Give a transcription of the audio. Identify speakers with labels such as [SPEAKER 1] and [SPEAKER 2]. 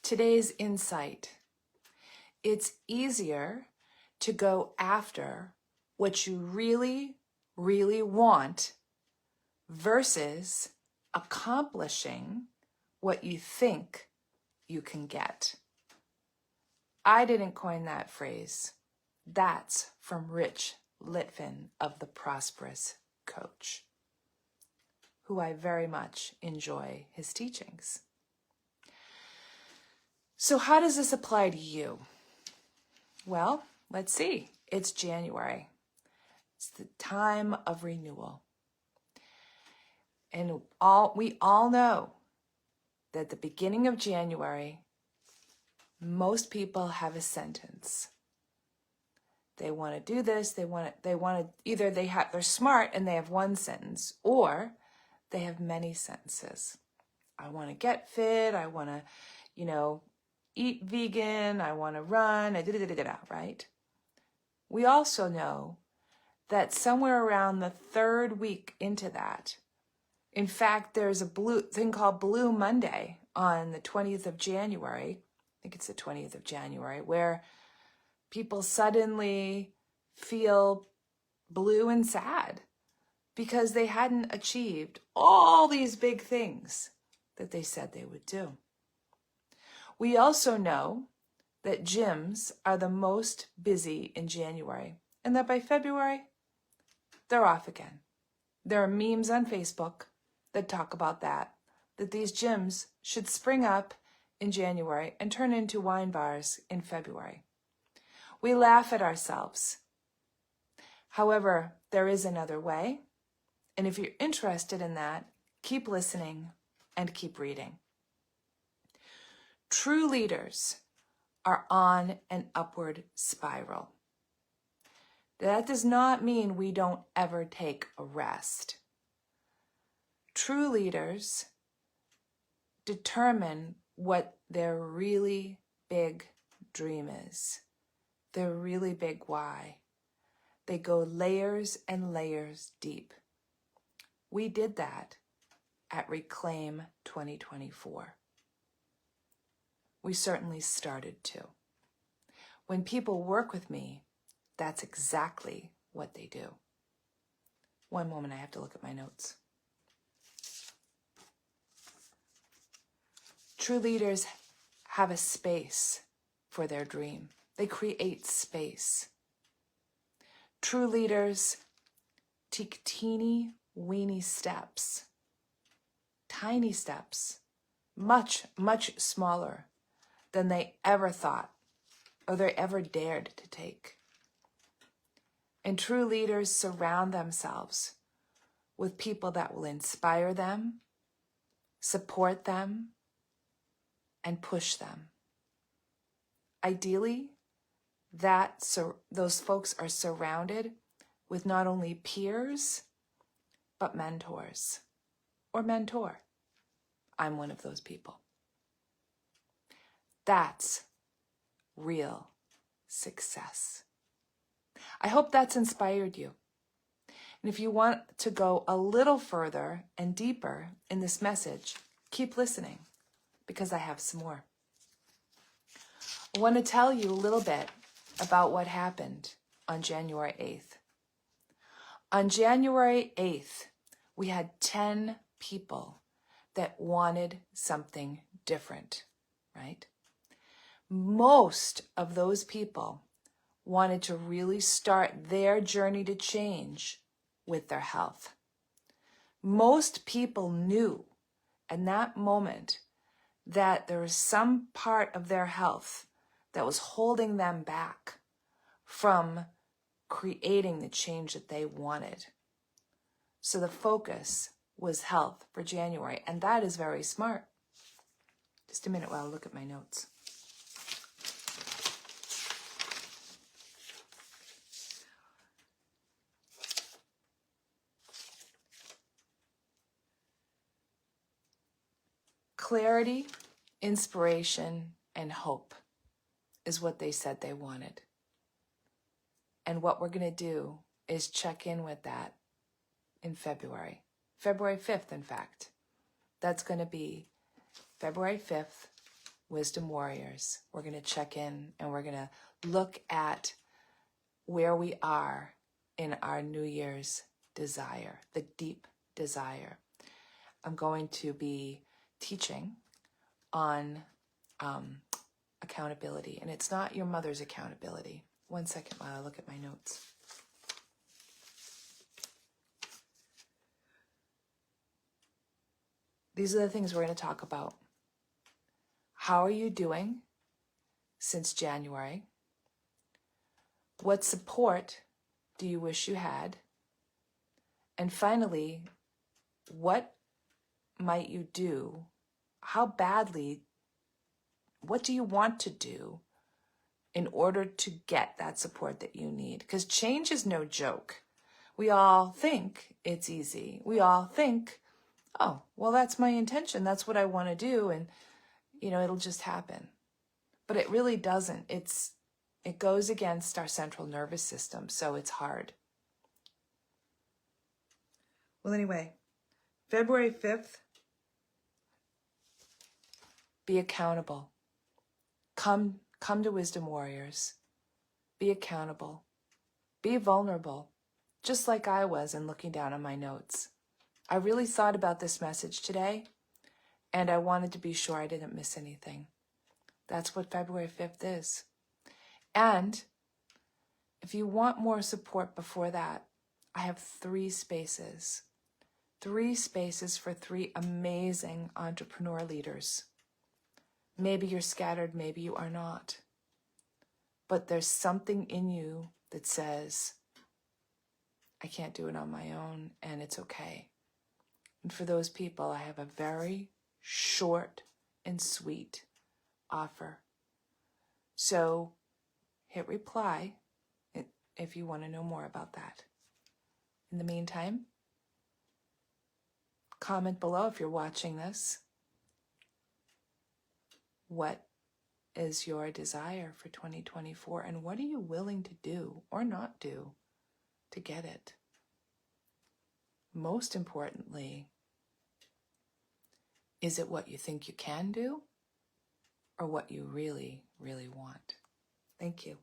[SPEAKER 1] today's insight. It's easier to go after what you really, really want versus accomplishing what you think you can get. I didn't coin that phrase. That's from Rich Litvin of The Prosperous Coach, who I very much enjoy his teachings. So how does this apply to you? Well, let's see. It's January. It's the time of renewal. And we all know that at the beginning of January, most people have a sentence. They want to do this, either they're smart and they have one sentence, or they have many sentences. I want to get fit, I want to, eat vegan, I want to run, right? We also know that somewhere around the third week into that, in fact, there's a thing called Blue Monday on the 20th of January. I think it's the 20th of January, where people suddenly feel blue and sad because they hadn't achieved all these big things that they said they would do. We also know that gyms are the most busy in January, and that by February, they're off again. There are memes on Facebook that talk about that these gyms should spring up in January and turn into wine bars in February. We laugh at ourselves. However, there is another way, and if you're interested in that, keep listening and keep reading. True leaders are on an upward spiral. That does not mean we don't ever take a rest. True leaders determine what their really big dream is, their really big why. They go layers and layers deep. We did that at Reclaim 2024. We certainly started to. When people work with me, that's exactly what they do. One moment, I have to look at my notes. True leaders have a space for their dream. They create space. True leaders take teeny weeny steps, tiny steps, much, much smaller than they ever thought or they ever dared to take. And true leaders surround themselves with people that will inspire them, support them, and push them. Ideally, those folks are surrounded with not only peers, but mentors or mentor. I'm one of those people. That's real success. I hope that's inspired you. And if you want to go a little further and deeper in this message, keep listening because I have some more. I want to tell you a little bit about what happened on January 8th. On January 8th, we had 10 people that wanted something different, right? Most of those people wanted to really start their journey to change with their health. Most people knew in that moment that there was some part of their health that was holding them back from creating the change that they wanted. So the focus was health for January, and that is very smart. Just a minute while I look at my notes. Clarity, inspiration, and hope is what they said they wanted. And what we're going to do is check in with that in February 5th, in fact. That's going to be February 5th, Wisdom Warriors. We're going to check in and we're going to look at where we are in our New Year's desire, the deep desire. I'm going to be teaching on accountability, and it's not your mother's accountability. One second while I look at my notes. These are the things we're going to talk about. How are you doing since January? What support do you wish you had? And finally, what might you do? How badly, what do you want to do in order to get that support that you need? Because change is no joke. We all think it's easy. We all think, oh, well, that's my intention. That's what I want to do. And, it'll just happen. But it really doesn't. It goes against our central nervous system, so it's hard. Well, anyway, February 5th, be accountable. Come to Wisdom Warriors. Be accountable. Be vulnerable, just like I was in looking down on my notes. I really thought about this message today, and I wanted to be sure I didn't miss anything. That's what February 5th is. And if you want more support before that, I have 3 spaces. 3 spaces for 3 amazing entrepreneur leaders. Maybe you're scattered, maybe you are not. But there's something in you that says, I can't do it on my own, and it's okay. And for those people, I have a very short and sweet offer. So hit reply if you want to know more about that. In the meantime, comment below if you're watching this. What is your desire for 2024, and what are you willing to do or not do to get it? Most importantly, is it what you think you can do or what you really, really want? Thank you.